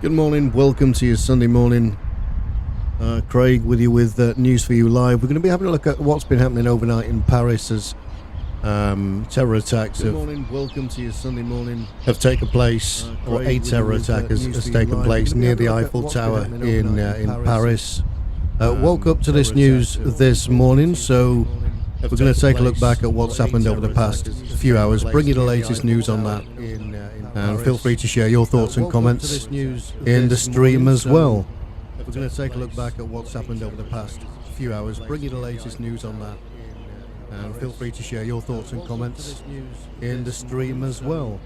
Good morning, welcome to your Sunday morning. Craig with you with News for You Live. We're going to be having a look at what's been happening overnight in Paris as terror attacks welcome to your Sunday morning. Have taken place, or a terror attack has taken place near the Eiffel Tower in Paris. Woke up to this news this morning, so we're going to take a look back at what's happened over the past few hours, bring you the latest news on that. And feel free to share your thoughts and comments in the stream as well. We're going to take a look back at what's happened over the past few hours, bring you the latest news on that. And feel free to share your thoughts and comments in the stream as well.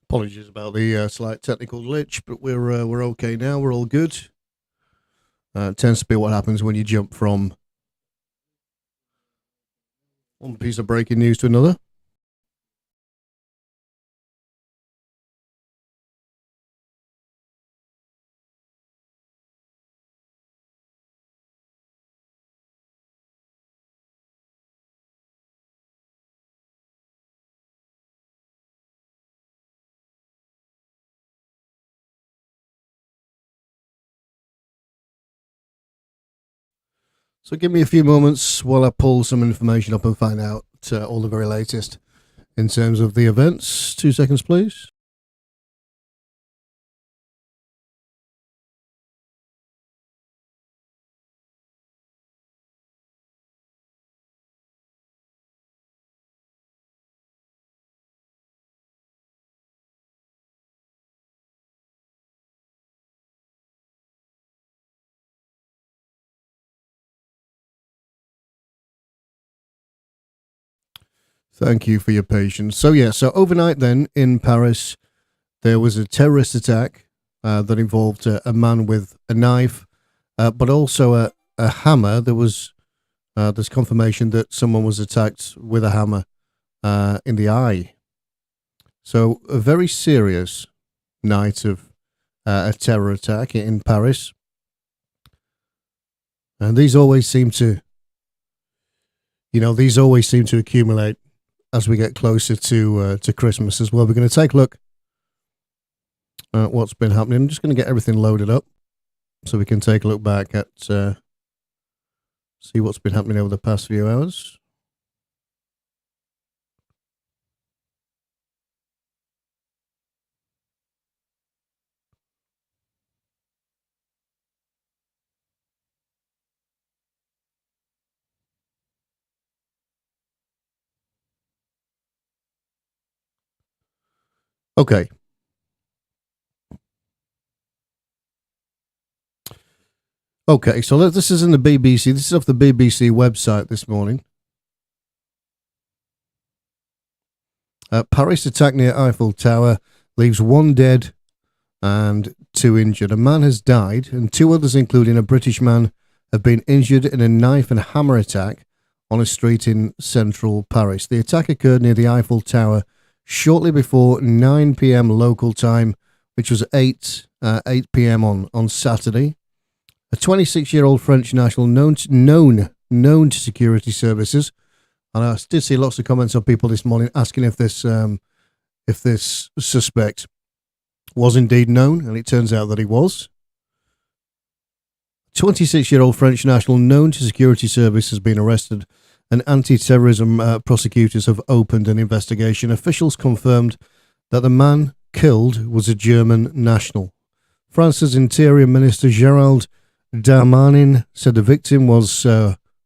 Apologies about the slight technical glitch, but we're okay now. We're all good. It tends to be what happens when you jump from one piece of breaking news to another. So give me a few moments while I pull some information up and find out all the very latest in terms of the events. 2 seconds, please. Thank you for your patience. So overnight then in Paris, there was a terrorist attack that involved a man with a knife, but also a hammer. There's confirmation that someone was attacked with a hammer in the eye. So a very serious night of a terror attack in Paris. And these always seem to accumulate as we get closer to Christmas as well. We're going to take a look at what's been happening. I'm just going to get everything loaded up so we can take a look back at see what's been happening over the past few hours. Okay. Okay, so this is in the BBC. This is off the BBC website this morning. Paris attack near Eiffel Tower leaves 1 dead and 2 injured. A man has died and 2 others, including a British man, have been injured in a knife and hammer attack on a street in central Paris. The attack occurred near the Eiffel Tower shortly before 9 p.m. local time, which was 8 p.m. on Saturday. A 26-year-old French national known to security services, and I did see lots of comments of people this morning asking if this suspect was indeed known, and it turns out that he was. 26-year-old French national known to security service has been arrested, and anti-terrorism prosecutors have opened an investigation. Officials confirmed that the man killed was a German national. France's Interior Minister Gérald Darmanin said the victim was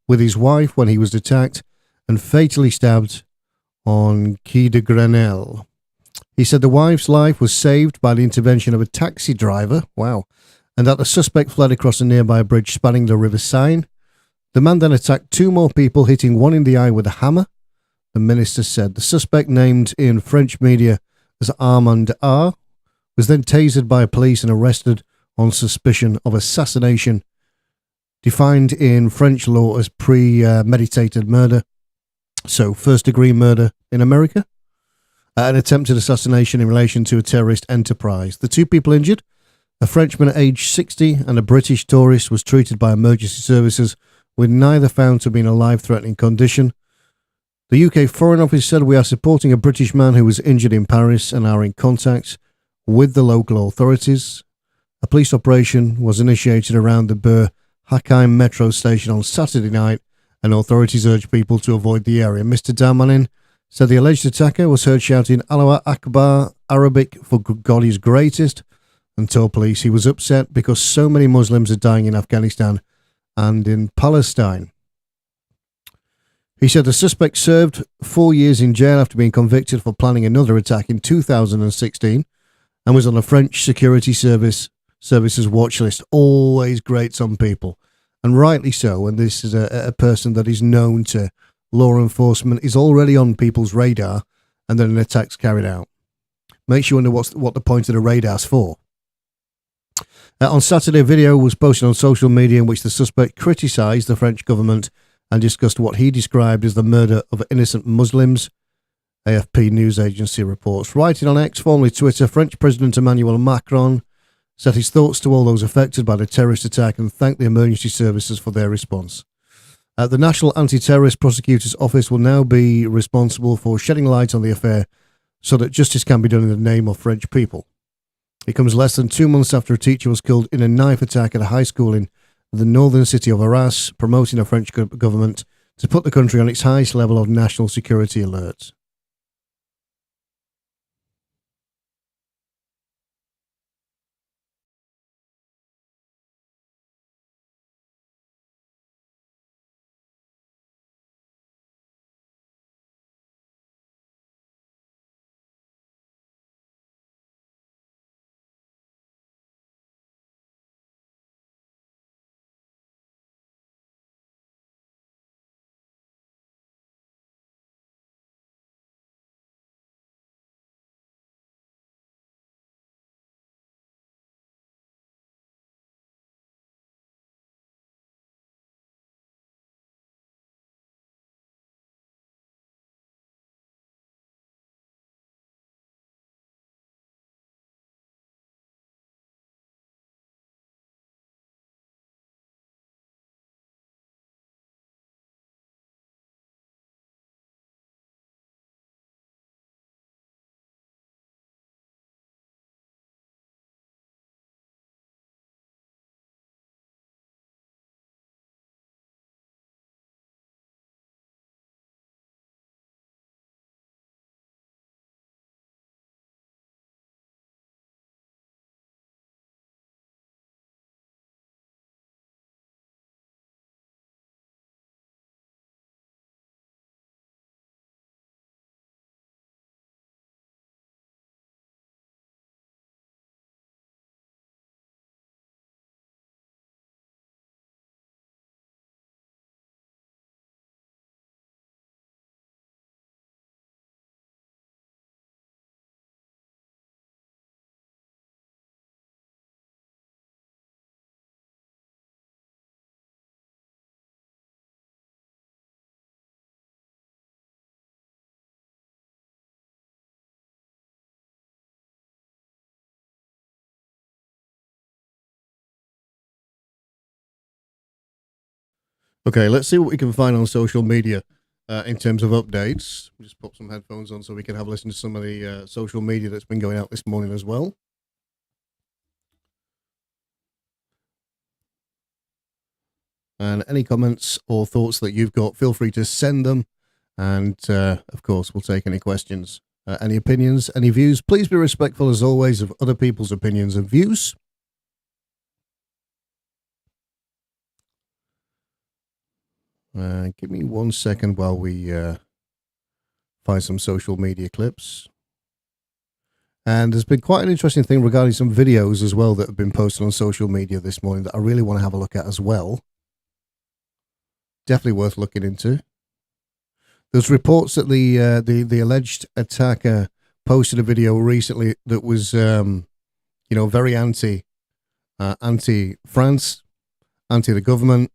with his wife when he was attacked and fatally stabbed on Quai de Grenelle. He said the wife's life was saved by the intervention of a taxi driver, and that the suspect fled across a nearby bridge spanning the River Seine. The man then attacked 2 more people, hitting one in the eye with a hammer. The minister said the suspect, named in French media as Armand R., was then tasered by police and arrested on suspicion of assassination, defined in French law as premeditated murder. So, first-degree murder in America. An attempted assassination in relation to a terrorist enterprise. The 2 people injured, a Frenchman aged 60 and a British tourist, was treated by emergency services, with neither found to be in a life-threatening condition. The UK Foreign Office said, "We are supporting a British man who was injured in Paris and are in contact with the local authorities." A police operation was initiated around the Bur Hakeim metro station on Saturday night, and authorities urged people to avoid the area. Mr. Damanin said the alleged attacker was heard shouting Allah Akbar, Arabic for God is greatest, and told police he was upset because so many Muslims are dying in Afghanistan and in Palestine. He said the suspect served 4 years in jail after being convicted for planning another attack in 2016 and was on a French security services watch list. Always grates on people, and rightly so, when this is a person that is known to law enforcement, is already on people's radar, and then an attack's carried out. Makes you wonder what the point of the radar's for. On Saturday, a video was posted on social media in which the suspect criticised the French government and discussed what he described as the murder of innocent Muslims, AFP news agency reports. Writing on X, formerly Twitter, French President Emmanuel Macron said his thoughts to all those affected by the terrorist attack and thanked the emergency services for their response. The National Anti-Terrorist Prosecutor's Office will now be responsible for shedding light on the affair so that justice can be done in the name of French people. It comes less than 2 months after a teacher was killed in a knife attack at a high school in the northern city of Arras, promoting a French government to put the country on its highest level of national security alert. Okay, let's see what we can find on social media in terms of updates. Just pop some headphones on so we can have a listen to some of the social media that's been going out this morning as well. And any comments or thoughts that you've got, feel free to send them. And, of course, we'll take any questions, any opinions, any views. Please be respectful, as always, of other people's opinions and views. Give me 1 second while we find some social media clips. And there's been quite an interesting thing regarding some videos as well that have been posted on social media this morning that I really want to have a look at as well. definitely worth looking into. There's reports that the alleged attacker posted a video recently that was very anti France, anti the government.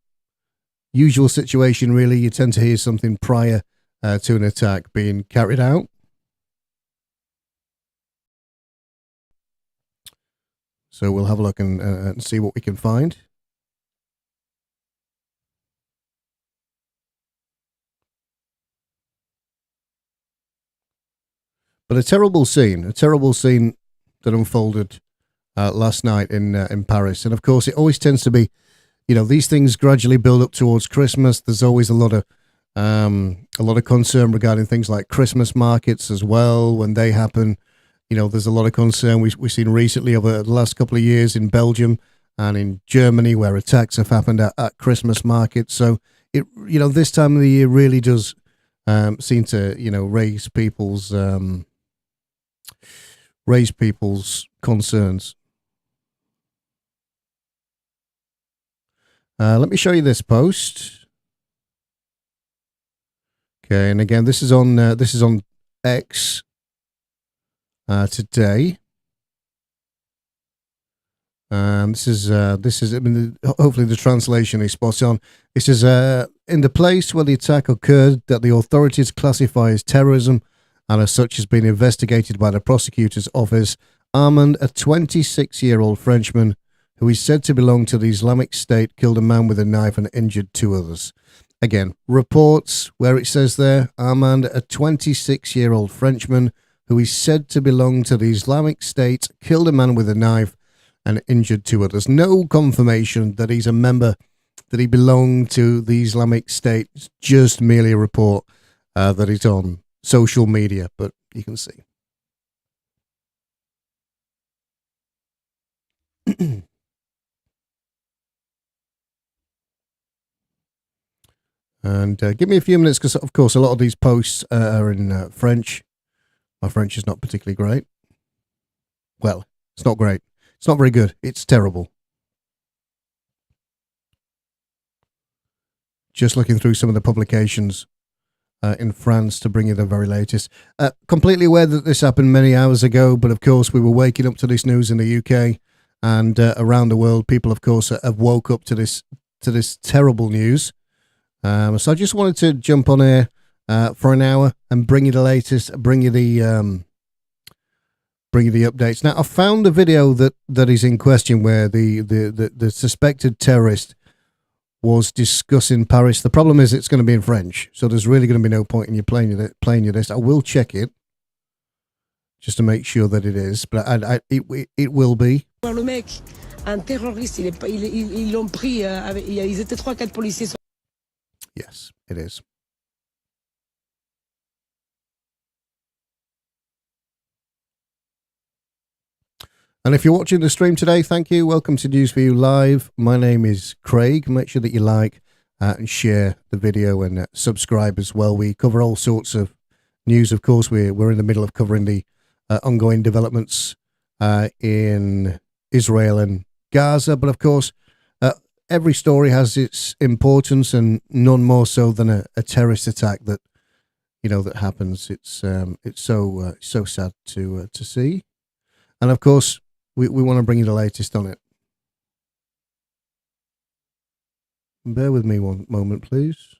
Usual situation, really. You tend to hear something prior to an attack being carried out. So we'll have a look and see what we can find. But a terrible scene that unfolded last night in Paris. And of course, it always tends to be, these things gradually build up towards Christmas. There's always a lot of concern regarding things like Christmas markets as well when they happen. There's a lot of concern we've seen recently over the last couple of years in Belgium and in Germany where attacks have happened at Christmas markets. So this time of the year really does seem to raise people's concerns. Let me show you this post. Okay, and again, this is on X today. This is. I mean, hopefully the translation is spot on. This is in the place where the attack occurred that the authorities classify as terrorism, and as such has been investigated by the prosecutor's office. Armand, a 26-year-old Frenchman who is said to belong to the Islamic State, killed a man with a knife and injured two others. Again, reports where it says there, Armand, a 26-year-old Frenchman who is said to belong to the Islamic State, killed a man with a knife and injured two others. No confirmation that he's a member, that he belonged to the Islamic State. It's just merely a report that it's on social media, but you can see. And give me a few minutes because, of course, a lot of these posts are in French. My French is not particularly great. Well, it's not great. It's not very good. It's terrible. Just looking through some of the publications in France to bring you the very latest. Completely aware that this happened many hours ago, but of course we were waking up to this news in the UK and around the world. People, of course, have woke up to this terrible news. So I just wanted to jump on air for an hour and bring you the latest, bring you the updates. Now, I found the video that is in question where the suspected terrorist was discussing Paris. The problem is it's going to be in French, so there's really going to be no point in you playing you this. I will check it just to make sure that it is, but it will be. Le mec, un terroriste, ils l'ont pris. Ils étaient 3-4 policiers. Yes, it is. And if you're watching the stream today, thank you. Welcome to News for You Live. My name is Craig. Make sure that you like and share the video and subscribe as well. We cover all sorts of news. Of course, we're in the middle of covering the ongoing developments in Israel and Gaza. But of course, every story has its importance, and none more so than a terrorist attack that that happens. It's so sad to see, and of course we want to bring you the latest on it. Bear with me one moment, please.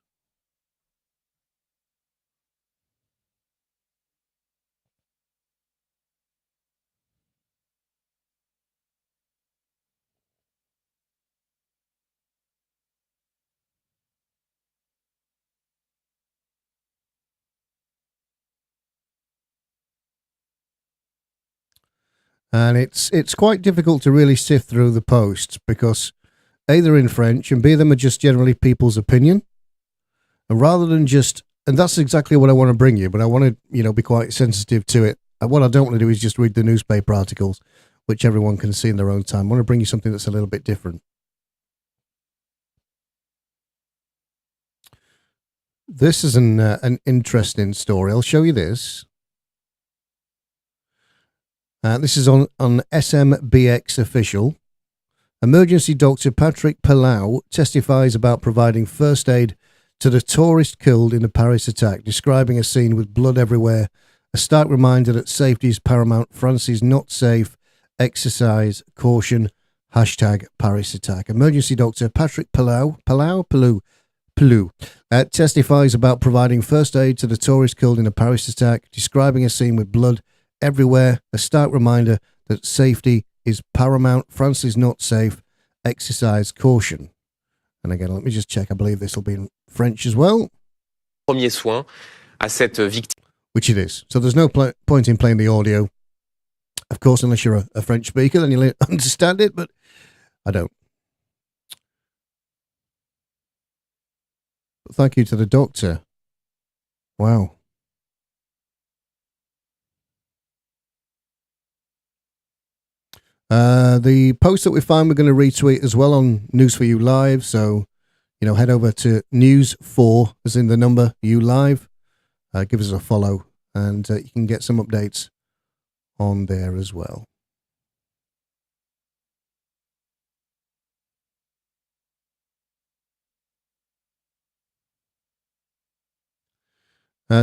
And it's quite difficult to really sift through the posts because A, they're in French, and B, them are just generally people's opinion. And rather than and that's exactly what I want to bring you, but I want to, be quite sensitive to it. And what I don't want to do is just read the newspaper articles, which everyone can see in their own time. I want to bring you something that's a little bit different. This is an interesting story. I'll show you this. This is on SMBX Official. Emergency doctor Patrick Palau testifies about providing first aid to the tourist killed in the Paris attack, describing a scene with blood everywhere. A stark reminder that safety is paramount. France is not safe. Exercise caution. Hashtag Paris attack. Emergency doctor Patrick Pelou testifies about providing first aid to the tourist killed in a Paris attack, describing a scene with blood everywhere. A stark reminder that safety is paramount. France is not safe. Exercise caution. And again, let me just check. I believe this will be in French as well. Premier soin à cette victime. Which it is. So there's no point in playing the audio. Of course, unless you're a French speaker, then you'll understand it, but I don't. But thank you to the doctor. Wow. The post that we find, we're going to retweet as well on News for You Live. So, head over to News for, as in the number, You Live. Give us a follow, and you can get some updates on there as well.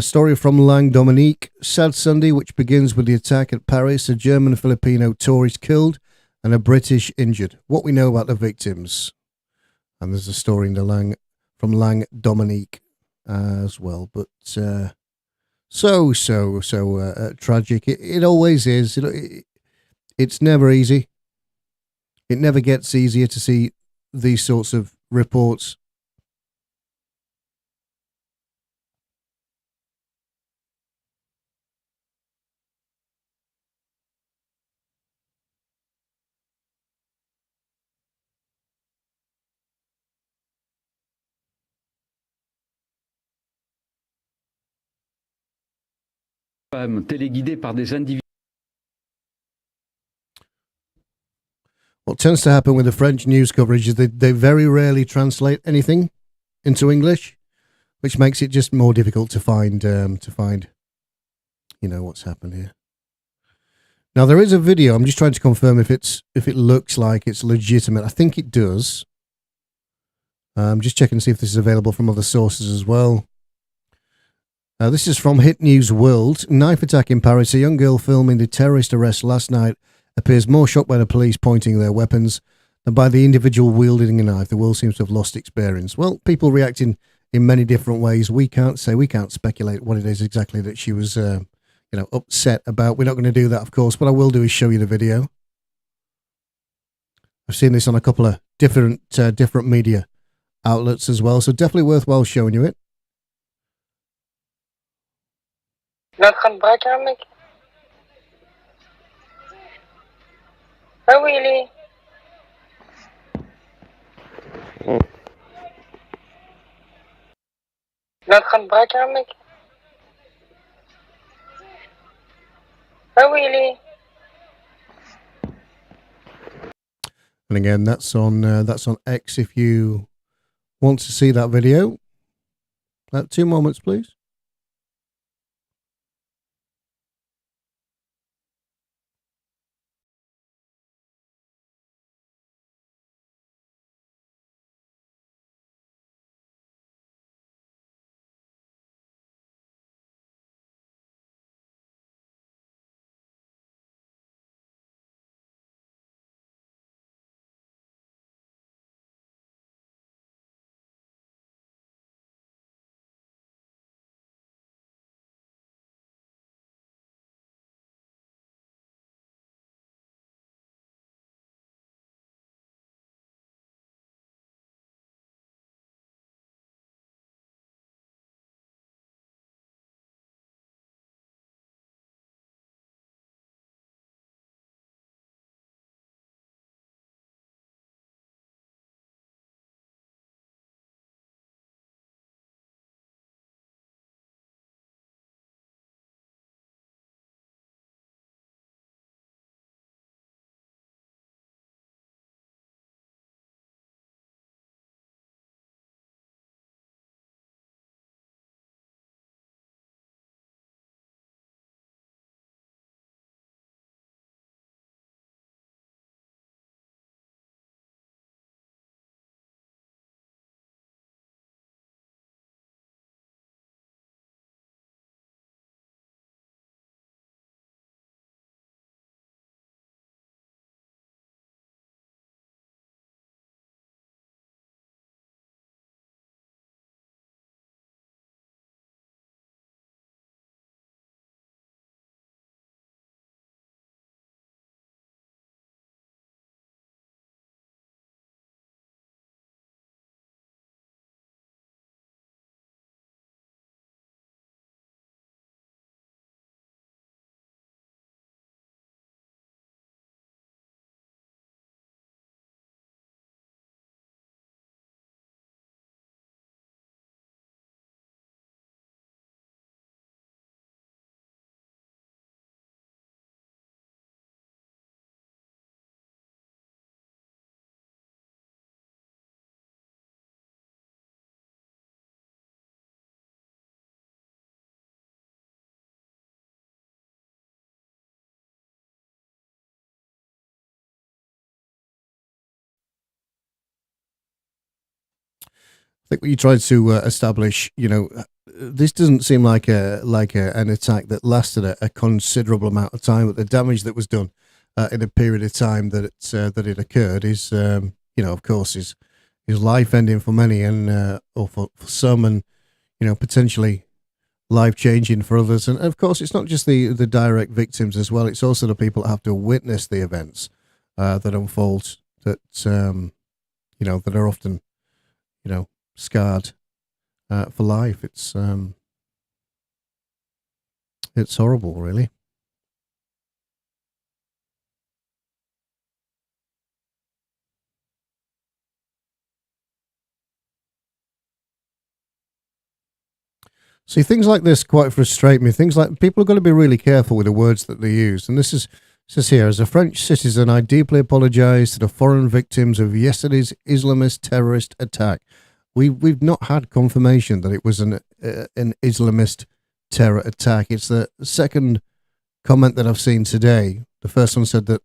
Story from Lang Dominique. Sad Sunday, which begins with the attack at Paris. A German-Filipino tourist killed and a British injured. What we know about the victims. And there's a story in the from Lang Dominique as well. But so tragic. It always is. It's never easy. It never gets easier to see these sorts of reports. Téléguidés par des individus. What tends to happen with the French news coverage is they very rarely translate anything into English, which makes it just more difficult to find what's happened here. Now there is a video. I'm just trying to confirm if it looks like it's legitimate. I think it does. I'm just checking to see if this is available from other sources as well. This is from Hit News World. Knife attack in Paris. A young girl filming the terrorist arrest last night appears more shocked by the police pointing their weapons than by the individual wielding a knife. The world seems to have lost its bearings. Well, people reacting in many different ways. We can't speculate what it is exactly that she was, upset about. We're not going to do that, of course. What I will do is show you the video. I've seen this on a couple of different media outlets as well, so definitely worthwhile showing you it. Là, en train de braquer un mec. Ah oui, il est. Là, en train de braquer un mec. Ah oui, il est. And again, that's on X if you want to see that video. 2 moments, please. think what you tried to establish, this doesn't seem like an attack that lasted a considerable amount of time, but the damage that was done in a period of time that it occurred is, of course, is life ending for many and or for some, and potentially life changing for others. And of course, it's not just the direct victims as well; it's also the people that have to witness the events that unfold. That that are often scarred for life. It's horrible, really. See, things like this quite frustrate me. Things like people are going to be really careful with the words that they use. And this says here, as a French citizen, I deeply apologise to the foreign victims of yesterday's Islamist terrorist attack. We've not had confirmation that it was an Islamist terror attack. It's the second comment that I've seen today. The first one said that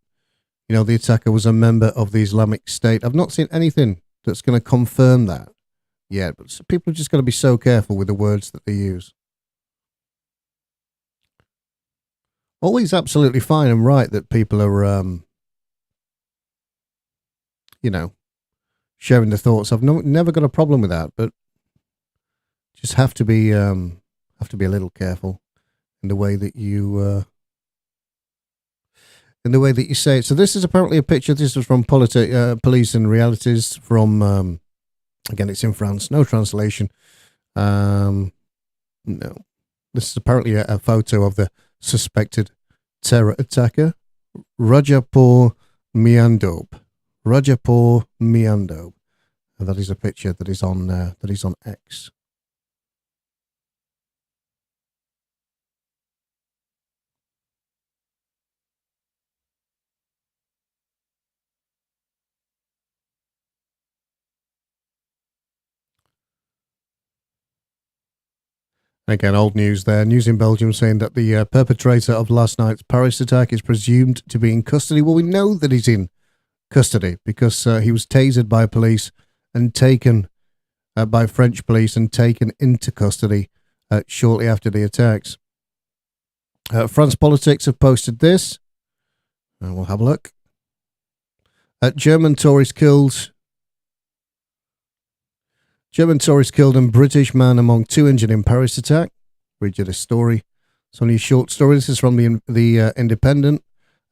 the attacker was a member of the Islamic State. I've not seen anything that's going to confirm that yet. But people are just going to be so careful with the words that they use. Always absolutely fine and right that people are, sharing their thoughts. I've never got a problem with that, but just have to be a little careful in the way that you say it. So this is apparently a picture. This was from Police and Realities from again, it's in France. No translation. No, this is apparently a photo of the suspected terror attacker, Rajapur Miandob. Rajapur Miandob. And that is a picture that is on X. Again, old news there. News in Belgium saying that the perpetrator of last night's Paris attack is presumed to be in custody. Well, we know that he's in custody because he was tasered by police and taken by French police and taken into custody shortly after the attacks. France Politics have posted this. We'll have a look. German tourists killed and British man among 2 injured in Paris attack. Read you this story. It's only a short story. This is from the Independent.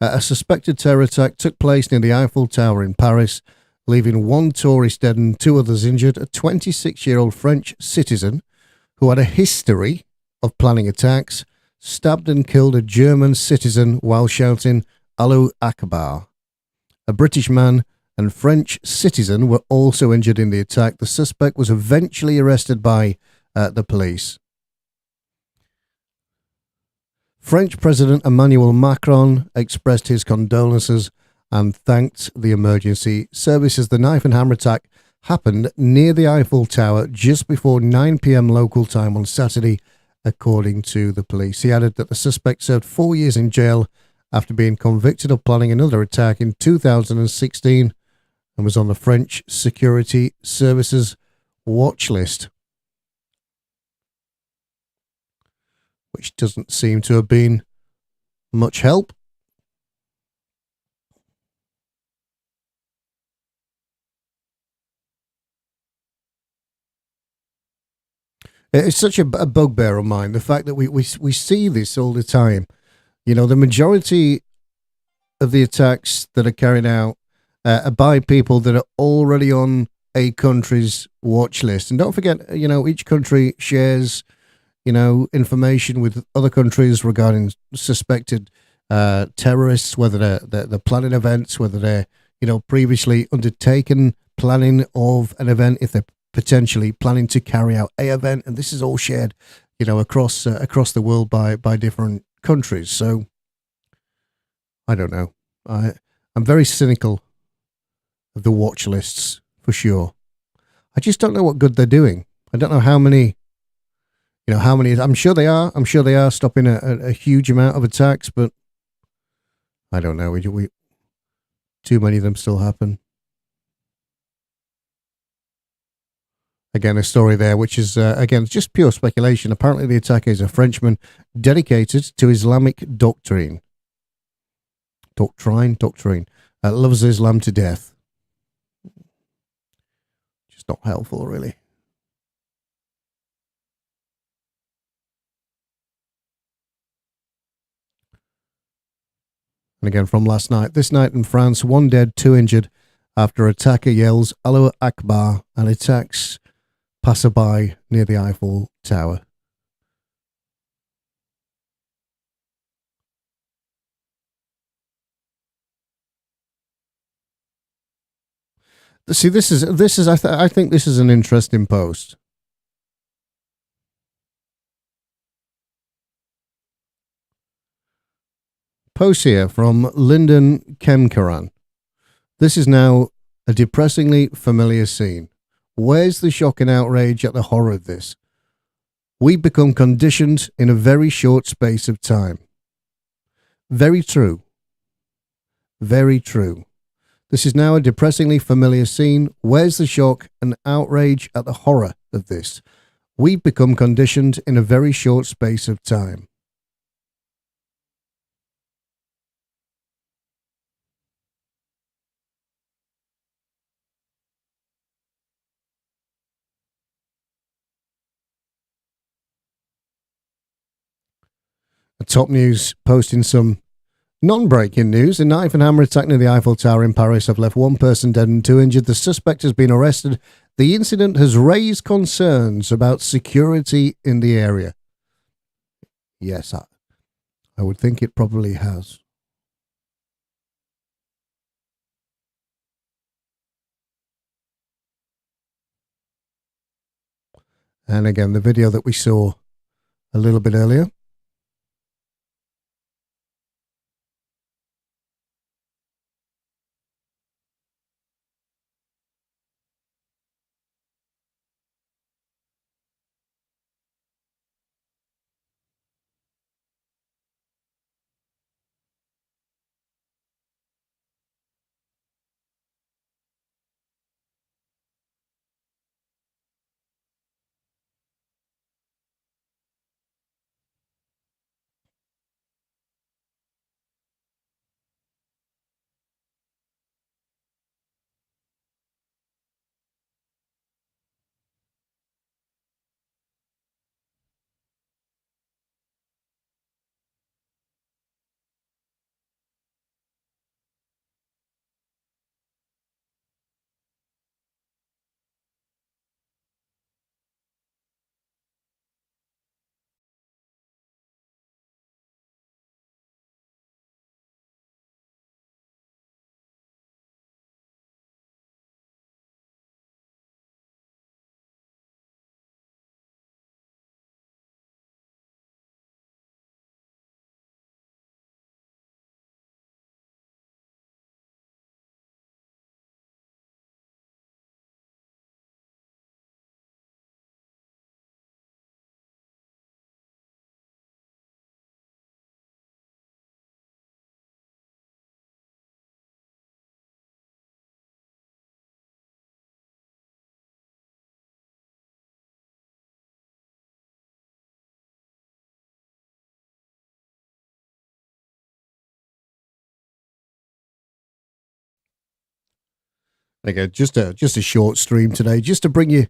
A suspected terror attack took place near the Eiffel Tower in Paris, leaving 1 tourist dead and 2 others injured. A 26-year-old French citizen who had a history of planning attacks stabbed and killed a German citizen while shouting Allahu Akbar. A British man and French citizen were also injured in the attack. The suspect was eventually arrested by the police. French President Emmanuel Macron expressed his condolences and thanked the emergency services. The knife and hammer attack happened near the Eiffel Tower just before 9 p.m. local time on Saturday, according to the police. He added that the suspect served 4 years in jail after being convicted of planning another attack in 2016 and was on the French Security Services watch list, which doesn't seem to have been much help. It's such a bugbear of mine, the fact that we see this all the time. The majority of the attacks that are carried out are by people that are already on a country's watch list. And don't forget, each country shares, information with other countries regarding suspected terrorists, whether they're planning events, whether they're, previously undertaken planning of an event, if they're potentially planning to carry out a event. And this is all shared, across the world by different countries. So I don't know. I'm very cynical of the watch lists, for sure. I just don't know what good they're doing. I don't know how many, I'm sure they are stopping a huge amount of attacks, but I don't know. We too many of them still happen. Again, a story there, which is, again, just pure speculation. Apparently, the attacker is a Frenchman dedicated to Islamic doctrine. Doctrine. Loves Islam to death. Just not helpful, really. And again, from last night. This night in France, 1 dead, 2 injured after attacker yells Allahu Akbar and attacks passerby near the Eiffel Tower. See, this is I think this is an interesting post. Post here from Lyndon Kemkaran. This is now a depressingly familiar scene. Where's the shock and outrage at the horror of this? We become conditioned in a very short space of time. Very true. Very true. This is now a depressingly familiar scene. Where's the shock and outrage at the horror of this? We've become conditioned in a very short space of time. A top news posting some non-breaking news. A knife and hammer attack near the Eiffel Tower in Paris have left 1 person dead and 2 injured. The suspect has been arrested. The incident has raised concerns about security in the area. Yes, I would think it probably has. And again, the video that we saw a little bit earlier. Again, just a short stream today, just to bring you,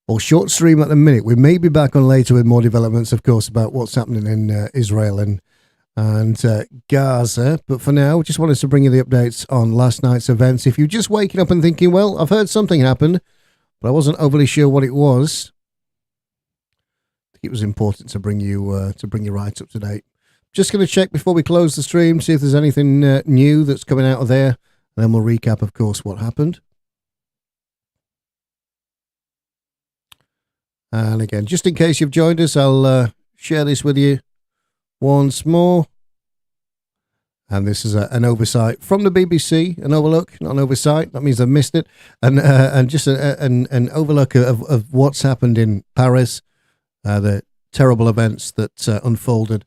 or short stream at the minute. We may be back on later with more developments, of course, about what's happening in Israel and Gaza. But for now, just wanted to bring you the updates on last night's events. If you're just waking up and thinking, well, I've heard something happened, but I wasn't overly sure what it was, I think it was important to bring you right up to date. Just going to check before we close the stream, see if there's anything new that's coming out of there. And then we'll recap, of course, what happened. And again, just in case you've joined us, I'll share this with you once more. And this is an oversight from the BBC, an overlook, not an oversight. That means I missed it. And just an overlook of what's happened in Paris, the terrible events that unfolded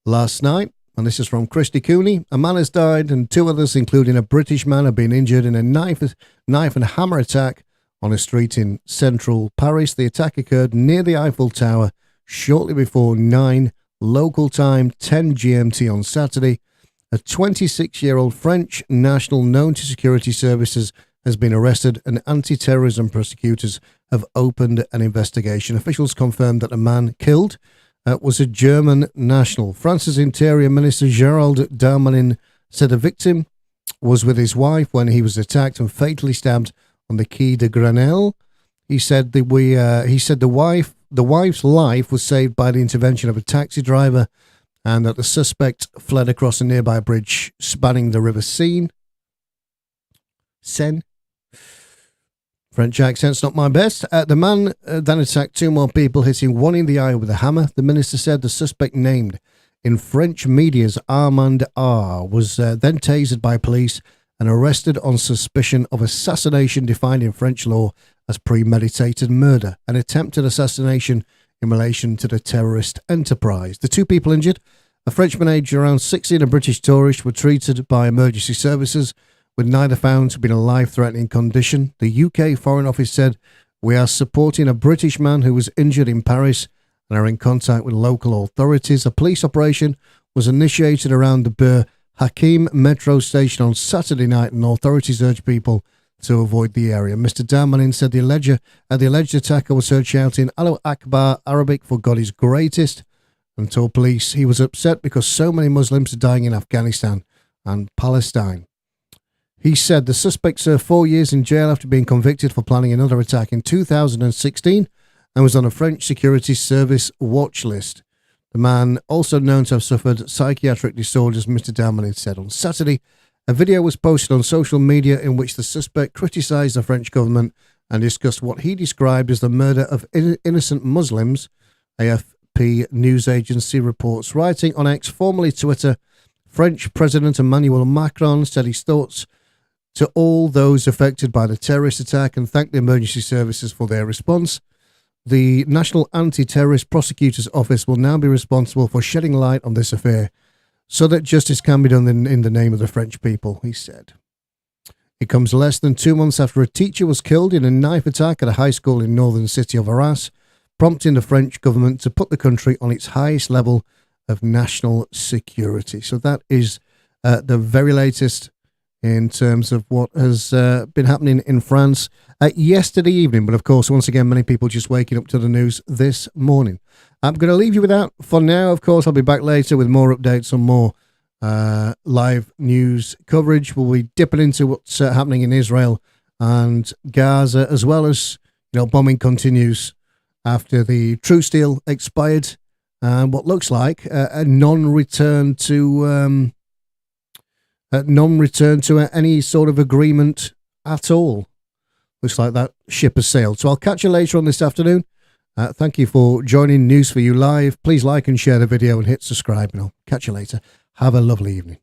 last night. And this is from Christy Cooney. A man has died and 2 others, including a British man, have been injured in a knife and hammer attack on a street in central Paris. The attack occurred near the Eiffel Tower shortly before 9 local time, 10 GMT on Saturday. A 26-year-old French national known to security services has been arrested, and anti-terrorism prosecutors have opened an investigation. Officials confirmed that the man killed was a German national. France's Interior Minister Gérald Darmanin said the victim was with his wife when he was attacked and fatally stabbed on the Quai de Grenelle. He said the wife's life was saved by the intervention of a taxi driver, and that the suspect fled across a nearby bridge spanning the River Seine. French accent's not my best. The man then attacked 2 more people, hitting one in the eye with a hammer. The minister said the suspect, named in French media's Armand R., was then tasered by police and arrested on suspicion of assassination, defined in French law as premeditated murder, an attempted assassination in relation to the terrorist enterprise. The 2 people injured, a Frenchman aged around 60 and a British tourist, were treated by emergency services, with neither found to be in a life-threatening condition. The UK Foreign Office said, "We are supporting a British man who was injured in Paris and are in contact with local authorities." A police operation was initiated around the Bur Hakim metro station on Saturday night, and authorities urged people to avoid the area. Mr. Darmanin said the alleged attacker was heard shouting "Allahu Akbar," Arabic for God is greatest, and told police he was upset because so many Muslims are dying in Afghanistan and Palestine. He said the suspect served 4 years in jail after being convicted for planning another attack in 2016 and was on a French security service watch list. The man, also known to have suffered psychiatric disorders, Mr. Darmanin said on Saturday, a video was posted on social media in which the suspect criticised the French government and discussed what he described as the murder of innocent Muslims, AFP news agency reports. Writing on X, formerly Twitter, French President Emmanuel Macron said his thoughts to all those affected by the terrorist attack and thanked the emergency services for their response. The National Anti-Terrorist Prosecutor's Office will now be responsible for shedding light on this affair so that justice can be done in the name of the French people, he said. It comes less than 2 months after a teacher was killed in a knife attack at a high school in northern city of Arras, prompting the French government to put the country on its highest level of national security. So that is the very latest in terms of what has been happening in France yesterday evening. But of course, once again, many people just waking up to the news this morning. I'm going to leave you with that for now. Of course, I'll be back later with more updates on more live news coverage. We'll be dipping into what's happening in Israel and Gaza, as well as, bombing continues after the truce deal expired and what looks like a non-return to any sort of agreement at all. Looks like that ship has sailed. So I'll catch you later on this afternoon. Thank you for joining News for You Live. Please like and share the video and hit subscribe, and I'll catch you later. Have a lovely evening.